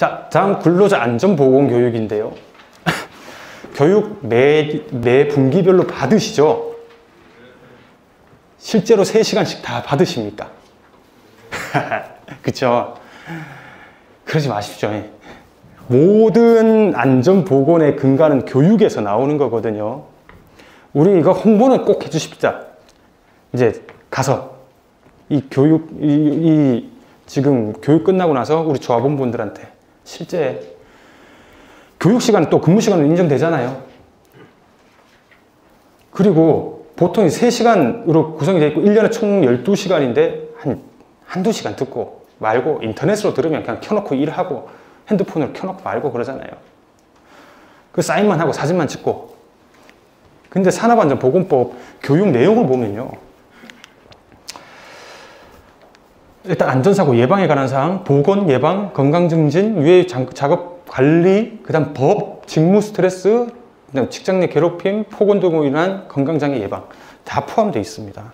자, 다음 근로자 안전보건교육인데요. 교육 매 분기별로 받으시죠? 실제로 3시간씩 다 받으십니까? 그쵸? 그러지 마십시오. 모든 안전보건의 근간은 교육에서 나오는 거거든요. 우리 이거 홍보는 꼭 해주십시다. 이제 가서 지금 교육 끝나고 나서 우리 조합원분들한테 실제 교육시간 또 근무시간은 인정되잖아요. 그리고 보통 3시간으로 구성이 되어 있고 1년에 총 12시간인데 한두 시간 듣고 말고 인터넷으로 들으면 그냥 켜놓고 일하고 핸드폰으로 켜놓고 말고 그러잖아요. 그 사인만 하고 사진만 찍고. 근데 산업안전보건법 교육 내용을 보면요. 일단 안전사고 예방에 관한 사항, 보건, 예방, 건강증진, 위해 작업 관리, 그 다음 법, 직무 스트레스, 그다음 직장 내 괴롭힘, 폭언 등으로 인한 건강장애 예방 다 포함되어 있습니다.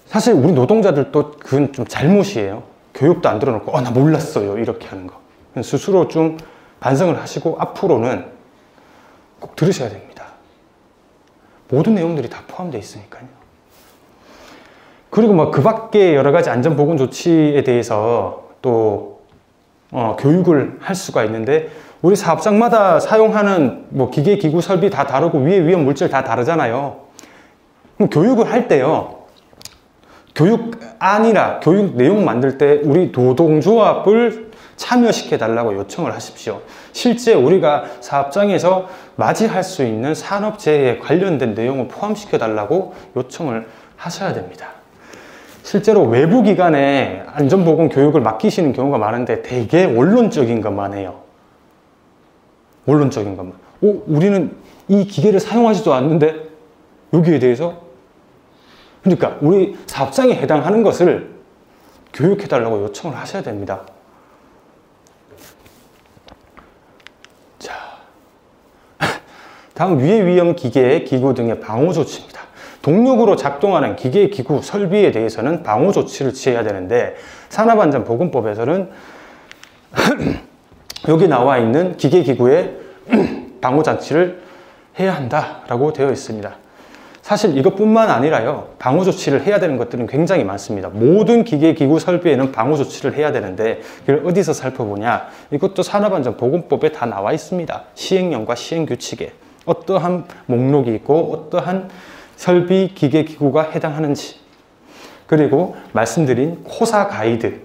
사실 우리 노동자들도 그건 좀 잘못이에요. 교육도 안 들어놓고 나 몰랐어요 이렇게 하는 거. 스스로 좀 반성을 하시고 앞으로는 꼭 들으셔야 됩니다. 모든 내용들이 다 포함되어 있으니까요. 그리고 뭐 그 밖에 여러 가지 안전보건 조치에 대해서 또 교육을 할 수가 있는데 우리 사업장마다 사용하는 뭐 기계, 기구, 설비 다 다르고 위에 위험 물질 다 다르잖아요. 그럼 교육을 할 때요. 교육안이나 교육 내용 만들 때 우리 노동조합을 참여시켜 달라고 요청을 하십시오. 실제 우리가 사업장에서 맞이할 수 있는 산업재해에 관련된 내용을 포함시켜 달라고 요청을 하셔야 됩니다. 실제로 외부 기관에 안전보건 교육을 맡기시는 경우가 많은데 되게 원론적인 것만 해요. 원론적인 것만. 우리는 이 기계를 사용하지도 않는데 여기에 대해서? 그러니까 우리 사업장에 해당하는 것을 교육해달라고 요청을 하셔야 됩니다. 자, 다음 위해 위험 기계, 기구 등의 방호 조치입니다. 동력으로 작동하는 기계, 기구, 설비에 대해서는 방호 조치를 취해야 되는데 산업안전보건법에서는 여기 나와 있는 기계, 기구의 방호 장치를 해야 한다라고 되어 있습니다. 사실 이것뿐만 아니라요. 방호 조치를 해야 되는 것들은 굉장히 많습니다. 모든 기계, 기구, 설비에는 방호 조치를 해야 되는데 이걸 어디서 살펴보냐. 이것도 산업안전보건법에 다 나와 있습니다. 시행령과 시행규칙에 어떠한 목록이 있고 어떠한 설비, 기계, 기구가 해당하는지, 그리고 말씀드린 코사 가이드.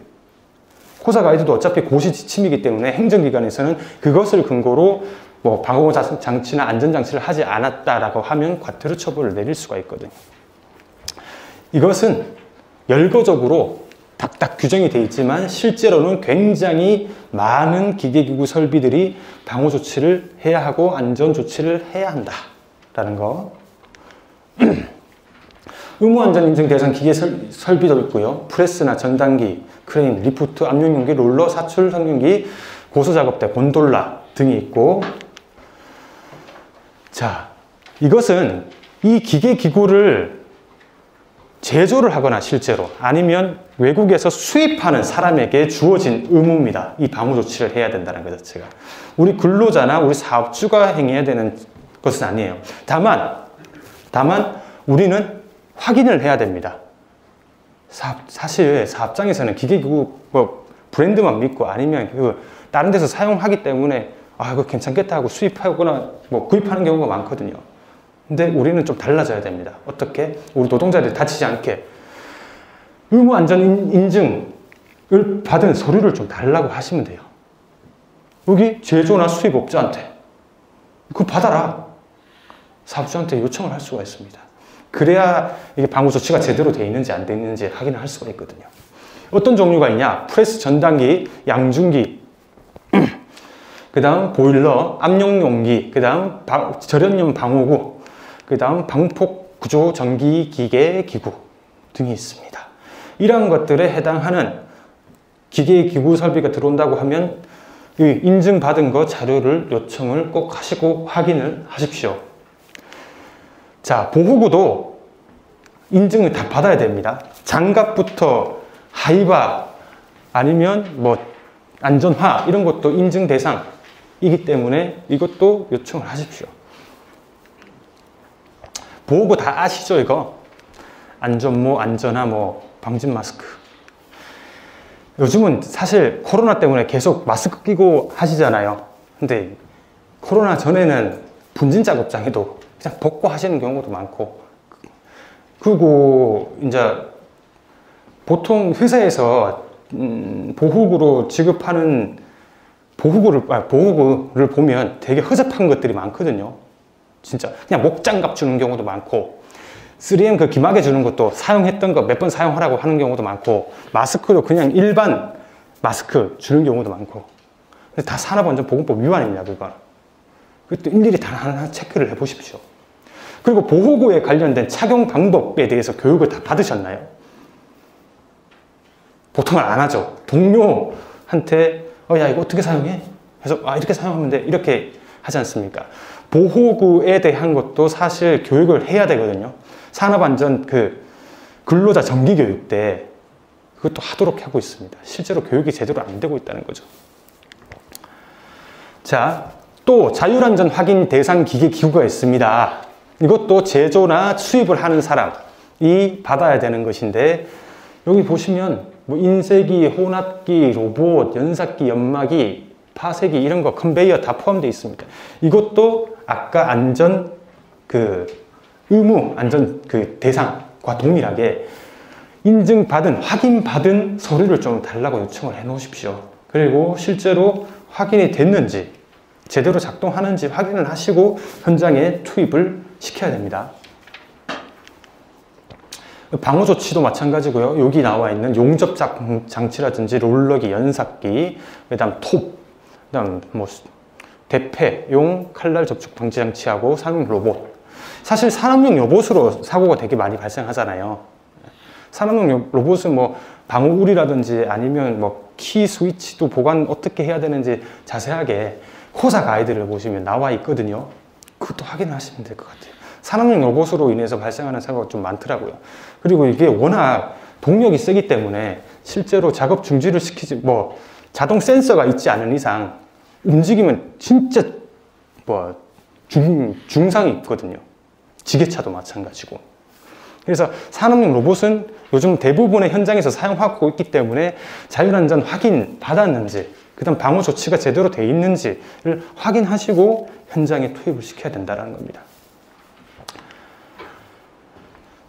코사 가이드도 어차피 고시 지침이기 때문에 행정기관에서는 그것을 근거로 뭐 방호 장치나 안전장치를 하지 않았다라고 하면 과태료 처벌을 내릴 수가 있거든요. 이것은 열거적으로 딱딱 규정이 되어 있지만 실제로는 굉장히 많은 기계기구 설비들이 방호 조치를 해야 하고 안전 조치를 해야 한다라는 거. 의무안전인증 대상 기계 설비도 있고요. 프레스나 전단기, 크레인, 리프트, 압력용기, 롤러, 사출 성형기, 고소작업대, 곤돌라 등이 있고, 자, 이것은 이 기계 기구를 제조를 하거나 실제로 아니면 외국에서 수입하는 사람에게 주어진 의무입니다. 이 방호 조치를 해야 된다는 것 자체가. 우리 근로자나 우리 사업주가 행해야 되는 것은 아니에요. 다만 우리는 확인을 해야 됩니다. 사실 사업장에서는 기계기구 브랜드만 믿고 아니면 다른 데서 사용하기 때문에 이거 괜찮겠다 하고 수입하거나 구입하는 경우가 많거든요. 근데 우리는 좀 달라져야 됩니다. 어떻게? 우리 노동자들이 다치지 않게 의무안전인증을 받은 서류를 좀 달라고 하시면 돼요. 여기 제조나 수입업자한테 그거 받아라. 사업주한테 요청을 할 수가 있습니다. 그래야 이게 방호 조치가 제대로 되어 있는지 안 되어 있는지 확인을 할 수가 있거든요. 어떤 종류가 있냐? 프레스 전단기, 양중기, 그 다음 보일러, 압력용기, 그 다음 절연염 방호구, 그 다음 방폭 구조 전기 기계 기구 등이 있습니다. 이러한 것들에 해당하는 기계 기구 설비가 들어온다고 하면 이 인증받은 거 자료를 요청을 꼭 하시고 확인을 하십시오. 자, 보호구도 인증을 다 받아야 됩니다. 장갑부터 하이바 아니면 안전화 이런 것도 인증 대상이기 때문에 이것도 요청을 하십시오. 보호구 다 아시죠? 이거 안전모, 안전화, 방진 마스크. 요즘은 사실 코로나 때문에 계속 마스크 끼고 하시잖아요. 근데 코로나 전에는 분진 작업장에도 그냥 벗고 하시는 경우도 많고, 그리고 이제 보통 회사에서 보호구로 지급하는 보호구를 보면 되게 허접한 것들이 많거든요. 진짜 그냥 목장갑 주는 경우도 많고, 3M 그 기막에 주는 것도 사용했던 거 몇 번 사용하라고 하는 경우도 많고, 마스크도 그냥 일반 마스크 주는 경우도 많고, 다 산업안전보건법 위반입니다. 그것도 일일이 다 하나 체크를 해보십시오. 그리고 보호구에 관련된 착용 방법에 대해서 교육을 다 받으셨나요? 보통은 안 하죠. 동료한테 야 이거 어떻게 사용해? 그래서 이렇게 사용하면 돼. 이렇게 하지 않습니까? 보호구에 대한 것도 사실 교육을 해야 되거든요. 산업안전 근로자 정기교육 때 그것도 하도록 하고 있습니다. 실제로 교육이 제대로 안 되고 있다는 거죠. 자, 또 자율안전 확인 대상 기계 기구가 있습니다. 이것도 제조나 수입을 하는 사람이 받아야 되는 것인데, 여기 보시면 인쇄기, 혼합기, 로봇, 연삭기, 연마기, 파쇄기 이런 거 컨베이어 다 포함되어 있습니다. 이것도 아까 안전 의무 안전 대상과 동일하게 인증받은, 확인받은 서류를 좀 달라고 요청을 해 놓으십시오. 그리고 실제로 확인이 됐는지, 제대로 작동하는지 확인을 하시고 현장에 투입을 시켜야 됩니다. 방호 조치도 마찬가지고요. 여기 나와 있는 용접 장치라든지 롤러기, 연삭기, 그다음 톱, 그다음 대패용 칼날 접촉 방지 장치하고 산업 로봇. 사실 산업용 로봇으로 사고가 되게 많이 발생하잖아요. 산업용 로봇은 방어울이라든지 아니면 키 스위치도 보관 어떻게 해야 되는지 자세하게 호사 가이드를 보시면 나와 있거든요. 그것도 확인을 하시면 될 것 같아요. 산업용 로봇으로 인해서 발생하는 사고가 좀 많더라고요. 그리고 이게 워낙 동력이 세기 때문에 실제로 작업 중지를 시키지, 자동 센서가 있지 않은 이상 움직이면 진짜 중상이 있거든요. 지게차도 마찬가지고. 그래서 산업용 로봇은 요즘 대부분의 현장에서 사용하고 있기 때문에 자율안전 확인 받았는지, 그 다음 방호 조치가 제대로 돼 있는지를 확인하시고 현장에 투입을 시켜야 된다는 겁니다.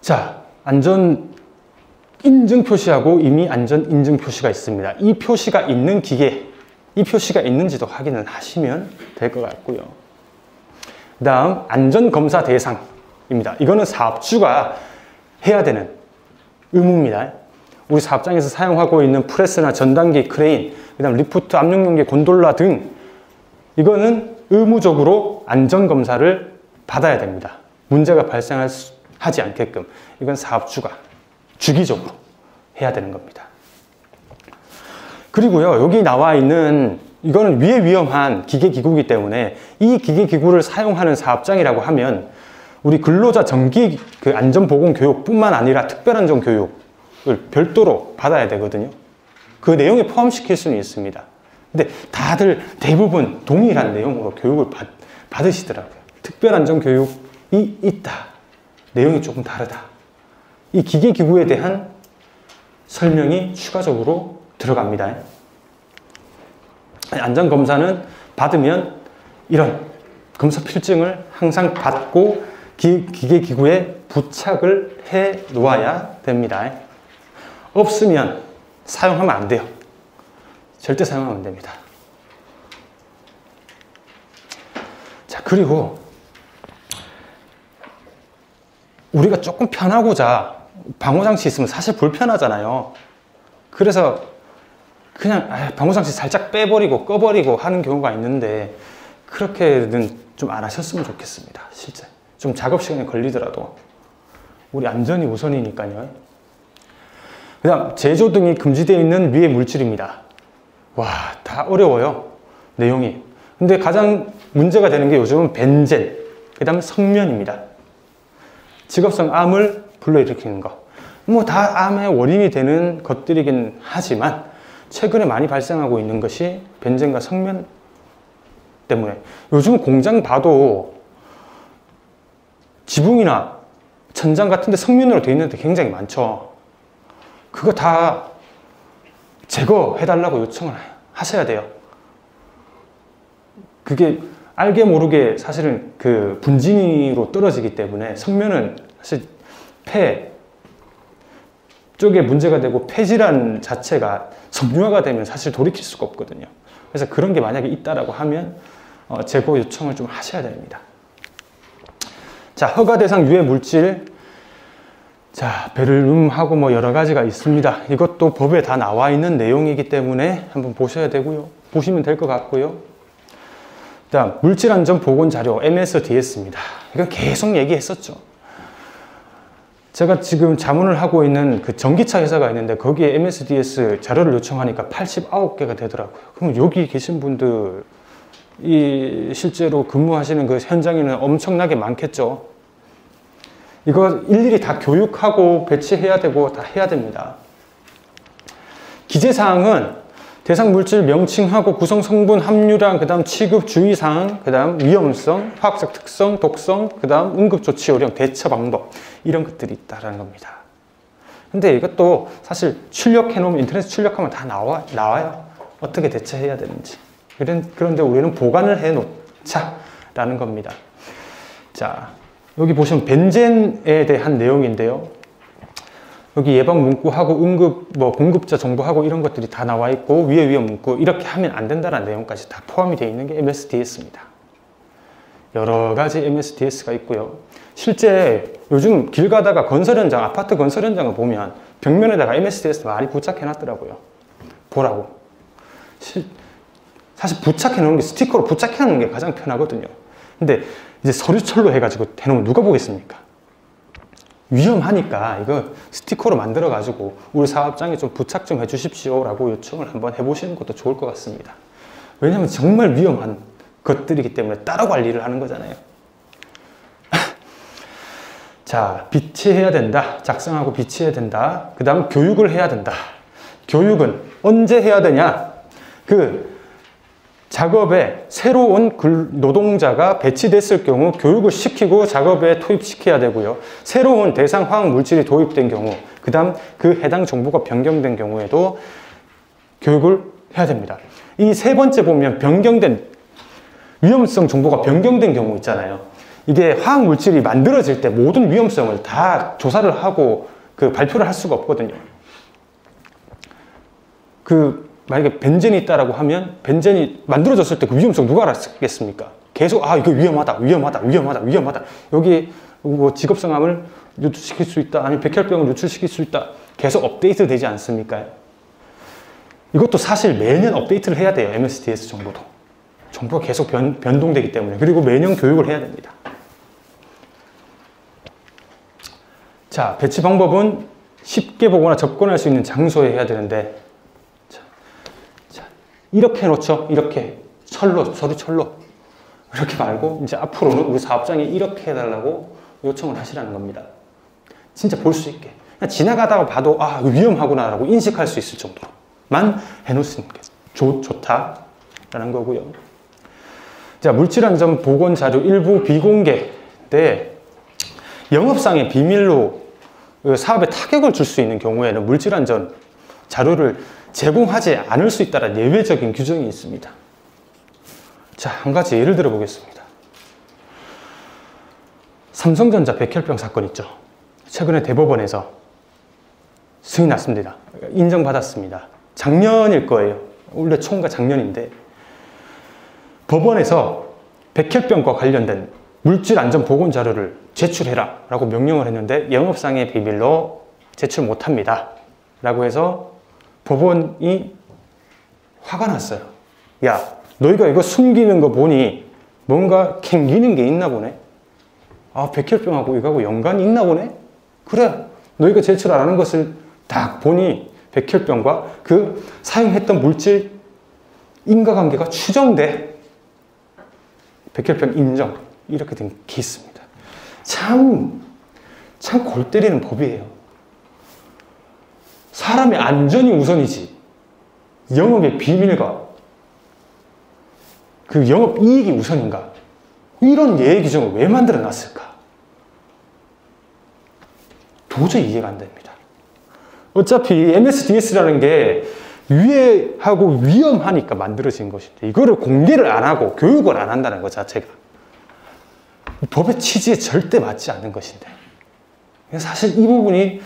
자, 안전 인증 표시하고 이미 안전 인증 표시가 있습니다. 이 표시가 있는 기계, 이 표시가 있는지도 확인을 하시면 될 것 같고요. 그 다음 안전검사 대상입니다. 이거는 사업주가 해야 되는 의무입니다. 우리 사업장에서 사용하고 있는 프레스나 전단기, 크레인, 그 다음 리프트, 압력용기, 곤돌라 등 이거는 의무적으로 안전검사를 받아야 됩니다. 문제가 발생하지 않게끔 이건 사업주가 주기적으로 해야 되는 겁니다. 그리고요, 여기 나와 있는 이거는 위험한 기계기구이기 때문에 이 기계기구를 사용하는 사업장이라고 하면 우리 근로자 정기 안전보건교육뿐만 아니라 특별안전교육을 별도로 받아야 되거든요. 그 내용에 포함시킬 수는 있습니다. 근데 다들 대부분 동일한 내용으로 교육을 받으시더라고요. 특별안전교육이 있다. 내용이 조금 다르다. 이 기계기구에 대한 설명이 추가적으로 들어갑니다. 안전검사는 받으면 이런 검사 필증을 항상 받고 기계기구에 부착을 해 놓아야 됩니다. 없으면 사용하면 안 돼요. 절대 사용하면 안 됩니다. 자, 그리고 우리가 조금 편하고자 방호장치 있으면 사실 불편하잖아요. 그래서 그냥 방호장치 살짝 빼버리고 꺼버리고 하는 경우가 있는데 그렇게는 좀 안 하셨으면 좋겠습니다. 실제 좀 작업 시간이 걸리더라도 우리 안전이 우선이니까요. 그 다음 제조 등이 금지되어 있는 위해 물질입니다. 와, 다 어려워요, 내용이. 근데 가장 문제가 되는 게 요즘은 벤젠, 그 다음 성면입니다. 직업성 암을 불러일으키는 거. 다 암의 원인이 되는 것들이긴 하지만 최근에 많이 발생하고 있는 것이 벤젠과 성면 때문에 요즘 공장 봐도 지붕이나 천장 같은 데 성면으로 되어 있는 데 굉장히 많죠. 그거 다 제거해달라고 요청을 하셔야 돼요. 그게 알게 모르게 사실은 그 분진으로 떨어지기 때문에 성면은 사실 폐 쪽에 문제가 되고 폐질환 자체가 섬유화가 되면 사실 돌이킬 수가 없거든요. 그래서 그런 게 만약에 있다라고 하면 제거 요청을 좀 하셔야 됩니다. 자, 허가 대상 유해 물질. 자, 베릴륨하고 뭐 여러 가지가 있습니다. 이것도 법에 다 나와 있는 내용이기 때문에 한번 보셔야 되고요. 보시면 될 것 같고요. 다음, 물질안전보건자료 MSDS입니다. 이건 계속 얘기했었죠. 제가 지금 자문을 하고 있는 그 전기차 회사가 있는데 거기에 MSDS 자료를 요청하니까 89개가 되더라고요. 그럼 여기 계신 분들 이 실제로 근무하시는 그 현장에는 엄청나게 많겠죠. 이거 일일이 다 교육하고 배치해야 되고 다 해야 됩니다. 기재사항은 대상 물질 명칭하고 구성 성분 함유량, 그 다음 취급 주의사항, 그 다음 위험성, 화학적 특성, 독성, 그 다음 응급조치 요령, 대처 방법, 이런 것들이 있다는 겁니다. 근데 이것도 사실 출력해놓으면 인터넷에 출력하면 다 나와요. 어떻게 대처해야 되는지. 그런데 우리는 보관을 해놓자라는 겁니다. 자, 여기 보시면 벤젠에 대한 내용인데요. 여기 예방 문구하고 공급자 정보하고 이런 것들이 다 나와 있고 위에 위험 문구 이렇게 하면 안 된다는 내용까지 다 포함이 되어 있는 게 MSDS입니다. 여러 가지 MSDS가 있고요. 실제 요즘 길 가다가 건설 현장, 아파트 건설 현장을 보면 벽면에다가 MSDS 많이 부착해 놨더라고요. 보라고. 사실 부착해 놓은 게 스티커로 부착해 놓는 게 가장 편하거든요. 근데 이제 서류철로 해가지고 해놓으면 누가 보겠습니까? 위험하니까 이거 스티커로 만들어 가지고 우리 사업장에 좀 부착 좀 해주십시오 라고 요청을 한번 해보시는 것도 좋을 것 같습니다. 왜냐하면 정말 위험한 것들이기 때문에 따로 관리를 하는 거잖아요. 자, 비치해야 된다. 작성하고 비치해야 된다. 그 다음 교육을 해야 된다. 교육은 언제 해야 되냐? 그 작업에 새로운 노동자가 배치됐을 경우 교육을 시키고 작업에 투입시켜야 되고요. 새로운 대상 화학 물질이 도입된 경우, 그 다음 그 해당 정보가 변경된 경우에도 교육을 해야 됩니다. 이 세 번째 보면 변경된 위험성 정보가 변경된 경우 있잖아요. 이게 화학 물질이 만들어질 때 모든 위험성을 다 조사를 하고 그 발표를 할 수가 없거든요. 만약에 벤젠이 있다라고 하면 벤젠이 만들어졌을 때 그 위험성 누가 알았겠습니까? 계속 이거 위험하다. 여기 뭐 직업성함을 유출시킬 수 있다. 아니면 백혈병을 유출시킬 수 있다. 계속 업데이트 되지 않습니까? 이것도 사실 매년 업데이트를 해야 돼요. MSDS 정보도. 정보가 계속 변동되기 때문에. 그리고 매년 교육을 해야 됩니다. 자, 배치 방법은 쉽게 보거나 접근할 수 있는 장소에 해야 되는데 이렇게 해놓죠. 이렇게 서류철로 이렇게 말고 이제 앞으로는 우리 사업장에 이렇게 해달라고 요청을 하시라는 겁니다. 진짜 볼 수 있게 그냥 지나가다가 봐도 위험하구나 라고 인식할 수 있을 정도로만 해놓으시는 게 좋다라는 거고요. 자, 물질안전 보건자료 일부 비공개인데 영업상의 비밀로 사업에 타격을 줄 수 있는 경우에는 물질안전 자료를 제공하지 않을 수 있다는 예외적인 규정이 있습니다. 자, 한 가지 예를 들어 보겠습니다. 삼성전자 백혈병 사건 있죠. 최근에 대법원에서 승인 났습니다. 인정받았습니다. 작년일 거예요. 원래 총과 작년인데 법원에서 백혈병과 관련된 물질안전보건자료를 제출해라 라고 명령을 했는데 영업상의 비밀로 제출 못합니다 라고 해서 법원이 화가 났어요. 야, 너희가 이거 숨기는 거 보니 뭔가 캥기는 게 있나 보네. 백혈병하고 이거하고 연관이 있나 보네. 그래, 너희가 제출 안 하는 것을 딱 보니 백혈병과 그 사용했던 물질 인과관계가 추정돼. 백혈병 인정. 이렇게 된 케이스입니다. 참 골 때리는 법이에요. 사람의 안전이 우선이지. 영업의 비밀과 그 영업 이익이 우선인가? 이런 예외 규정을 왜 만들어 놨을까? 도저히 이해가 안 됩니다. 어차피 MSDS라는 게 유해하고 위험하니까 만들어진 것인데 이거를 공개를 안 하고 교육을 안 한다는 것 자체가 법의 취지에 절대 맞지 않는 것인데, 사실 이 부분이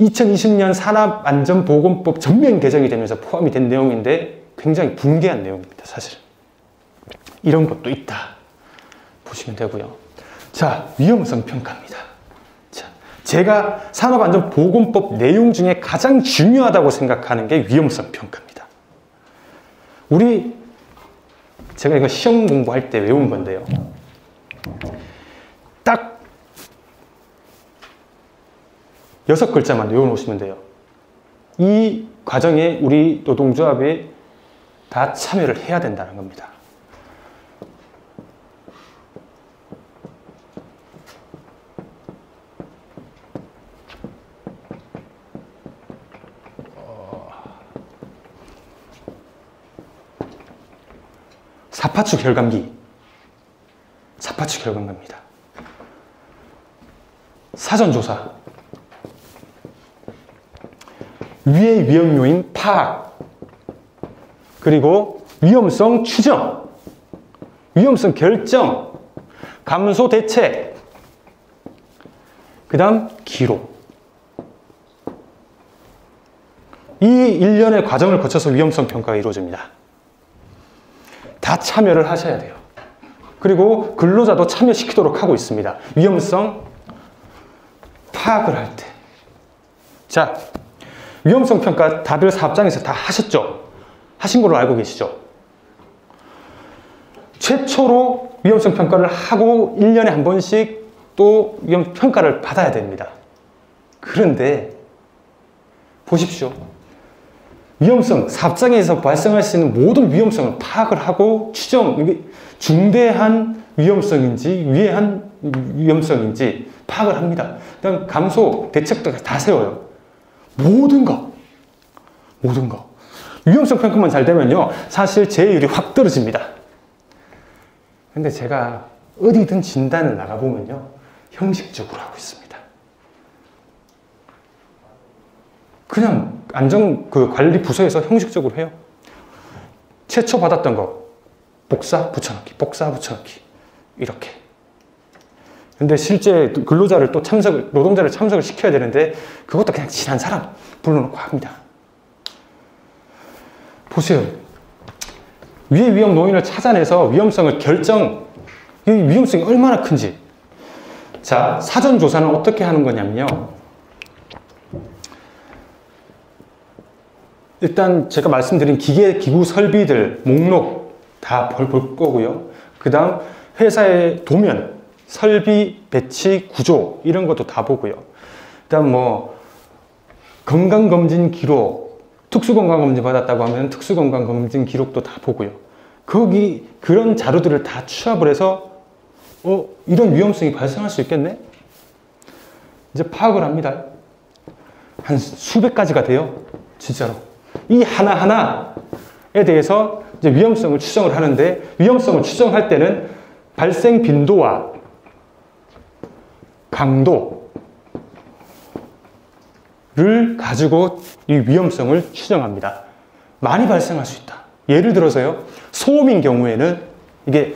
2020년 산업안전보건법 전면 개정이 되면서 포함이 된 내용인데 굉장히 붕괴한 내용입니다. 사실 이런 것도 있다 보시면 되고요. 자, 위험성 평가입니다. 자, 제가 산업안전보건법 내용 중에 가장 중요하다고 생각하는 게 위험성 평가입니다. 제가 이거 시험 공부할 때 외운 건데요. 딱 6글자만 외워놓으시면 돼요. 이 과정에 우리 노동조합이 다 참여를 해야 된다는 겁니다. 사파축 혈감기. 사파축 혈감기입니다. 사전조사. 위의 위험 요인 파악. 그리고 위험성 추정. 위험성 결정. 감소 대책. 그 다음 기록. 이 일련의 과정을 거쳐서 위험성 평가가 이루어집니다. 다 참여를 하셔야 돼요. 그리고 근로자도 참여시키도록 하고 있습니다. 위험성 파악을 할 때. 자, 위험성 평가 다들 사업장에서 다 하셨죠? 하신 걸로 알고 계시죠? 최초로 위험성 평가를 하고 1년에 한 번씩 또 위험 평가를 받아야 됩니다. 그런데 보십시오. 위험성, 사업장에서 발생할 수 있는 모든 위험성을 파악을 하고 추정, 이게 중대한 위험성인지 위해한 위험성인지 파악을 합니다. 그다음 감소, 대책도 다 세워요. 모든 거. 위험성 평가만 잘 되면요, 사실 재율이 확 떨어집니다. 근데 제가 어디든 진단을 나가보면요, 형식적으로 하고 있습니다. 그냥 관리 부서에서 형식적으로 해요. 최초 받았던 거 복사 붙여넣기, 복사 붙여넣기 이렇게. 근데 실제 근로자를 또 노동자를 참석을 시켜야 되는데 그것도 그냥 친한 사람 불러놓고 합니다. 보세요. 위의 위험 요인을 찾아내서 위험성을 이 위험성이 얼마나 큰지. 자, 사전 조사는 어떻게 하는 거냐면요. 일단 제가 말씀드린 기구 설비들 목록 다 볼 거고요. 그 다음 회사의 도면, 설비, 배치, 구조 이런 것도 다 보고요. 그 다음 건강검진 기록, 특수건강검진 받았다고 하면 특수건강검진 기록도 다 보고요. 그런 자료들을 다 취합을 해서 이런 위험성이 발생할 수 있겠네? 이제 파악을 합니다. 한 수백 가지가 돼요. 진짜로. 이 하나하나에 대해서 이제 위험성을 추정을 하는데, 위험성을 추정할 때는 발생 빈도와 강도를 가지고 이 위험성을 추정합니다. 많이 발생할 수 있다. 예를 들어서요, 소음인 경우에는 이게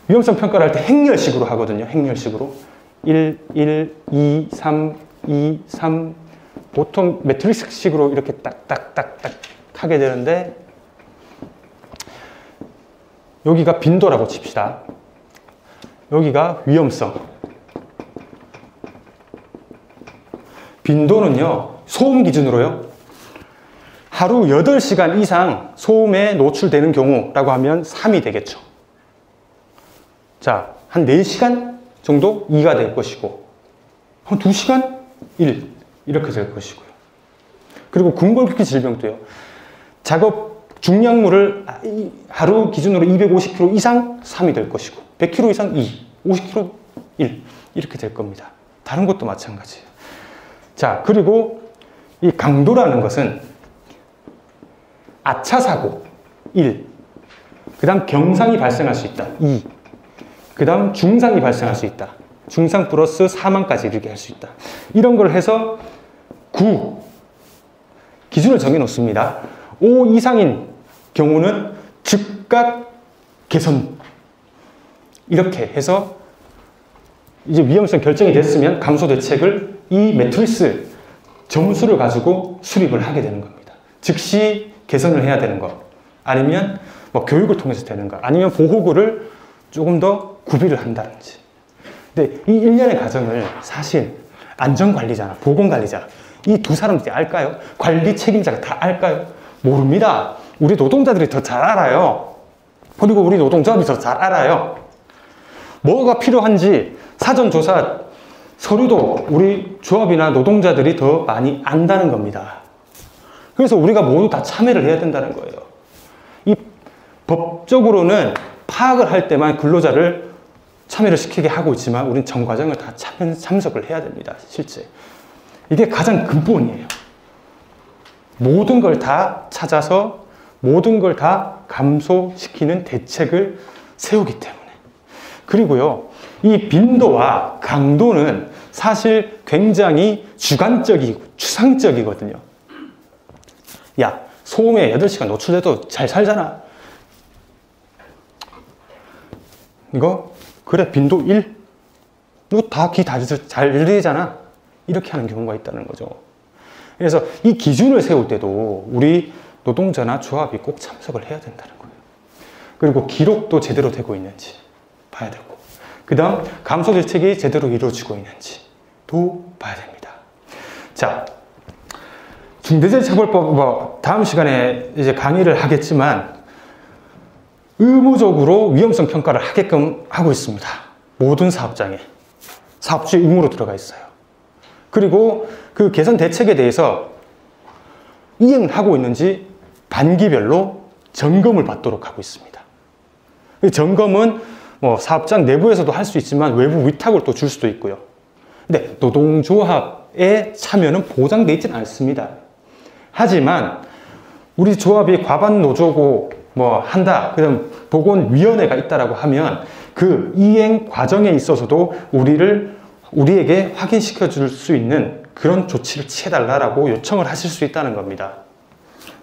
위험성 평가를 할 때 행렬식으로 하거든요. 행렬식으로 1, 1, 2, 3, 2, 3 보통 매트릭스식으로 이렇게 딱딱딱딱 하게 되는데, 여기가 빈도라고 칩시다. 여기가 위험성. 빈도는요, 소음 기준으로요, 하루 8시간 이상 소음에 노출되는 경우라고 하면 3이 되겠죠. 자, 한 4시간 정도 2가 될 것이고, 한 2시간 1 이렇게 될 것이고요. 그리고 궁궐격기 질병도요, 작업 중량물을 하루 기준으로 250kg 이상 3이 될 것이고, 100kg 이상 2, 50kg 1 이렇게 될 겁니다. 다른 것도 마찬가지예요. 자, 그리고 이 강도라는 것은 아차사고 1, 그 다음 경상이 발생할 수 있다 2, 그 다음 중상이 발생할 수 있다. 중상 플러스 사망까지 이르게 할 수 있다. 이런 걸 해서 9 기준을 정해 놓습니다. 5 이상인 경우는 즉각 개선. 이렇게 해서 이제 위험성 결정이 됐으면 감소 대책을 이 매트리스 점수를 가지고 수립을 하게 되는 겁니다. 즉시 개선을 해야 되는 것, 아니면 뭐 교육을 통해서 되는 것, 아니면 보호구를 조금 더 구비를 한다든지. 근데 이 일련의 과정을 사실 안전관리자나 보건관리자 이 두 사람들이 알까요? 관리 책임자가 다 알까요? 모릅니다. 우리 노동자들이 더 잘 알아요. 그리고 우리 노동조합이 더 잘 알아요. 뭐가 필요한지 사전조사 서류도 우리 조합이나 노동자들이 더 많이 안다는 겁니다. 그래서 우리가 모두 다 참여를 해야 된다는 거예요. 이 법적으로는 파악을 할 때만 근로자를 참여를 시키게 하고 있지만 우리는 전 과정을 다 참석을 해야 됩니다. 실제. 이게 가장 근본이에요. 모든 걸 다 찾아서 모든 걸 다 감소시키는 대책을 세우기 때문에. 그리고요, 이 빈도와 강도는 사실 굉장히 주관적이고 추상적이거든요. 야, 소음에 8시간 노출돼도 잘 살잖아. 이거? 그래, 빈도 1? 이거 다 귀 잘 들리잖아. 이렇게 하는 경우가 있다는 거죠. 그래서 이 기준을 세울 때도 우리 노동자나 조합이 꼭 참석을 해야 된다는 거예요. 그리고 기록도 제대로 되고 있는지 봐야 되고, 그 다음 감소 대책이 제대로 이루어지고 있는지도 봐야 됩니다. 자, 중대재해처벌법 다음 시간에 이제 강의를 하겠지만 의무적으로 위험성 평가를 하게끔 하고 있습니다. 모든 사업장에 사업주의 의무로 들어가 있어요. 그리고 그 개선 대책에 대해서 이행을 하고 있는지 반기별로 점검을 받도록 하고 있습니다. 그 점검은 뭐 사업장 내부에서도 할 수 있지만 외부 위탁을 또 줄 수도 있고요. 근데 노동조합의 참여는 보장되어 있지는 않습니다. 하지만 우리 조합이 과반 노조고 뭐 한다, 그럼 보건위원회가 있다라고 하면 그 이행 과정에 있어서도 우리에게 확인시켜 줄 수 있는 그런 조치를 취해달라고 요청을 하실 수 있다는 겁니다.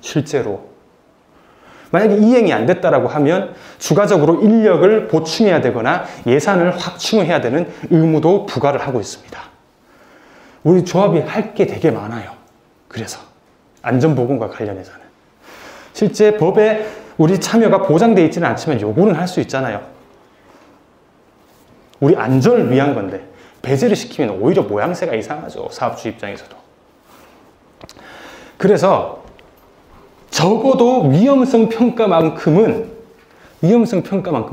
실제로. 만약에 이행이 안 됐다라고 하면 추가적으로 인력을 보충해야 되거나 예산을 확충해야 되는 의무도 부과를 하고 있습니다. 우리 조합이 할 게 되게 많아요. 그래서 안전보건과 관련해서는. 실제 법에 우리 참여가 보장되어 있지는 않지만 요구는 할 수 있잖아요. 우리 안전을 위한 건데 배제를 시키면 오히려 모양새가 이상하죠. 사업주 입장에서도. 그래서 적어도 위험성 평가만큼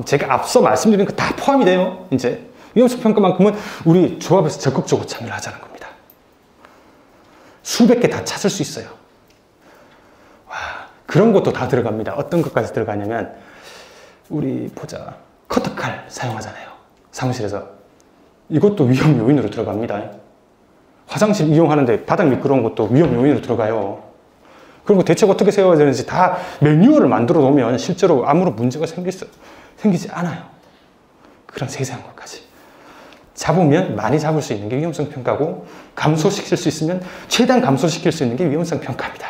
제가 앞서 말씀드린 거 다 포함이 돼요. 이제 위험성 평가만큼은 우리 조합에서 적극적으로 참여를 하자는 겁니다. 수백 개 다 찾을 수 있어요. 와, 그런 것도 다 들어갑니다. 어떤 것까지 들어가냐면 우리 보자, 커터칼 사용하잖아요. 사무실에서. 이것도 위험 요인으로 들어갑니다. 화장실 이용하는데 바닥 미끄러운 것도 위험 요인으로 들어가요. 그리고 대책 어떻게 세워야 되는지 다 매뉴얼을 만들어 놓으면 실제로 아무런 문제가 생기지 않아요. 그런 세세한 것까지. 잡으면 많이 잡을 수 있는 게 위험성 평가고, 감소시킬 수 있으면 최대한 감소시킬 수 있는 게 위험성 평가입니다.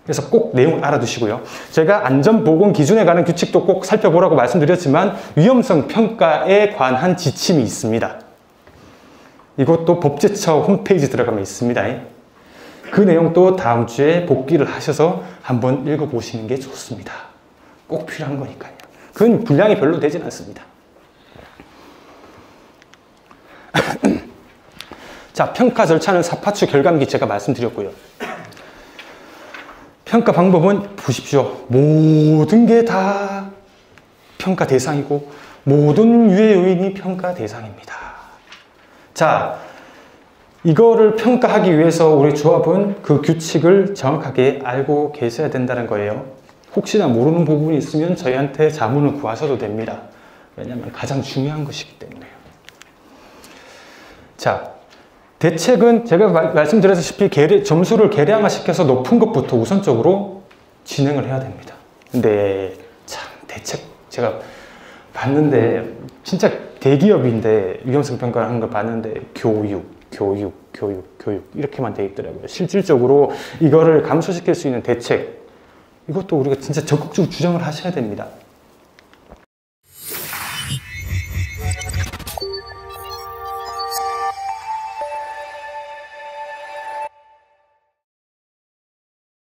그래서 꼭 내용을 알아두시고요. 제가 안전보건 기준에 관한 규칙도 꼭 살펴보라고 말씀드렸지만 위험성 평가에 관한 지침이 있습니다. 이것도 법제처 홈페이지 들어가면 있습니다. 그 내용도 다음 주에 복기를 하셔서 한번 읽어보시는 게 좋습니다. 꼭 필요한 거니까요. 그건 분량이 별로 되진 않습니다. 자, 평가 절차는 사파추 결감기 제가 말씀드렸고요. 평가 방법은 보십시오. 모든 게 다 평가 대상이고 모든 유해 요인이 평가 대상입니다. 자, 이거를 평가하기 위해서 우리 조합은 그 규칙을 정확하게 알고 계셔야 된다는 거예요. 혹시나 모르는 부분이 있으면 저희한테 자문을 구하셔도 됩니다. 왜냐하면 가장 중요한 것이기 때문에요. 자, 대책은 제가 말씀드렸다시피 점수를 계량화시켜서 높은 것부터 우선적으로 진행을 해야 됩니다. 근데 참 대책 제가 봤는데 진짜 대기업인데 위험성 평가를 하는 걸 봤는데 교육 이렇게만 돼 있더라고요. 실질적으로 이거를 감소시킬 수 있는 대책, 이것도 우리가 진짜 적극적으로 주장을 하셔야 됩니다.